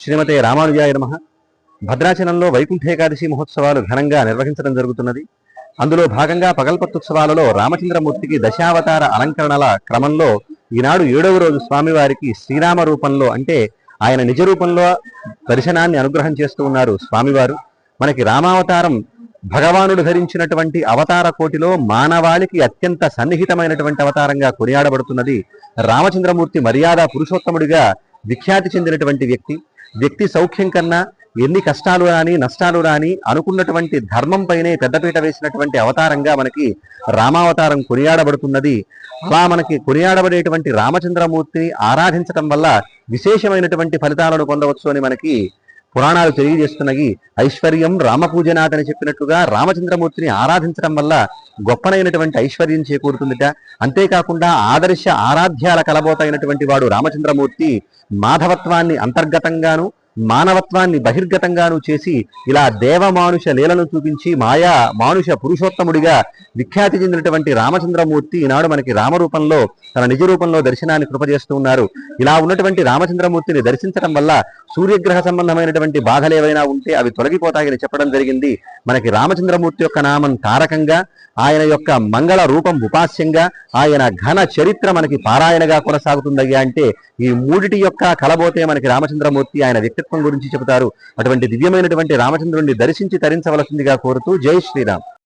శ్రీమతే రామానుజాయ నమః. భద్రాచలంలో వైకుంఠ ఏకాదశి మహోత్సవాలు ఘనంగా నిర్వహించడం జరుగుతున్నది. అందులో భాగంగా పగల్పత్తుత్సవాలలో రామచంద్రమూర్తికి దశావతార అలంకరణల క్రమంలో ఈనాడు 7వ రోజు స్వామివారికి శ్రీరామ రూపంలో అంటే ఆయన నిజ రూపంలో దర్శనాన్ని అనుగ్రహం చేస్తూ ఉన్నారు స్వామివారు. మనకి రామావతారం భగవానుడు ధరించినటువంటి అవతార కోటిలో మానవాళికి అత్యంత సన్నిహితమైనటువంటి అవతారంగా కొనియాడబడుతున్నది. రామచంద్రమూర్తి మర్యాద పురుషోత్తముడిగా విఖ్యాతి చెందినటువంటి వ్యక్తి సౌఖ్యం కన్నా ఎన్ని కష్టాలు రాని నష్టాలు రాని అనుకున్నటువంటి ధర్మం పైనే పెద్దపీట వేసినటువంటి అవతారంగా మనకి రామావతారం కొనియాడబడుతున్నది. అలా మనకి కొనియాడబడేటువంటి రామచంద్రమూర్తిని ఆరాధించటం వల్ల విశేషమైనటువంటి ఫలితాలను పొందవచ్చు అని మనకి పురాణాలు తెలియజేస్తున్నాయి. ఐశ్వర్యం రామపూజనాథ్ అని చెప్పినట్లుగా రామచంద్రమూర్తిని ఆరాధించడం వల్ల గొప్పనైనటువంటి ఐశ్వర్యం చేకూరుతుందిట. అంతేకాకుండా ఆదర్శ ఆరాధ్యాల కలబోతైనటువంటి వాడు రామచంద్రమూర్తి. మాధవత్వాన్ని అంతర్గతంగాను మానవత్వాన్ని బహిర్గతంగాను చేసి ఇలా దేవమానుష లీలను చూపించి మాయా మానుష పురుషోత్తముడిగా విఖ్యాతి చెందినటువంటి రామచంద్రమూర్తి ఈనాడు మనకి రామరూపంలో తన నిజ రూపంలో దర్శనాన్ని కృపజేస్తూ ఉన్నారు. ఇలా ఉన్నటువంటి రామచంద్రమూర్తిని దర్శించడం వల్ల సూర్యగ్రహ సంబంధమైనటువంటి బాధలు ఏవైనా ఉంటే అవి తొలగిపోతాయని చెప్పడం జరిగింది. మనకి రామచంద్రమూర్తి యొక్క నామం తారకంగా, ఆయన యొక్క మంగళ రూపం ఉపాస్యంగా, ఆయన ఘన చరిత్ర మనకి పారాయణగా కొనసాగుతుందయ్యా అంటే ఈ మూడిటి యొక్క కలబోతే మనకి రామచంద్రమూర్తి ఆయన వ్యక్తిత్వం గురించి చెబుతారు. అటువంటి దివ్యమైనటువంటి రామచంద్రుడిని దర్శించి తరించవలసిందిగా కోరుతూ జై శ్రీరామ్.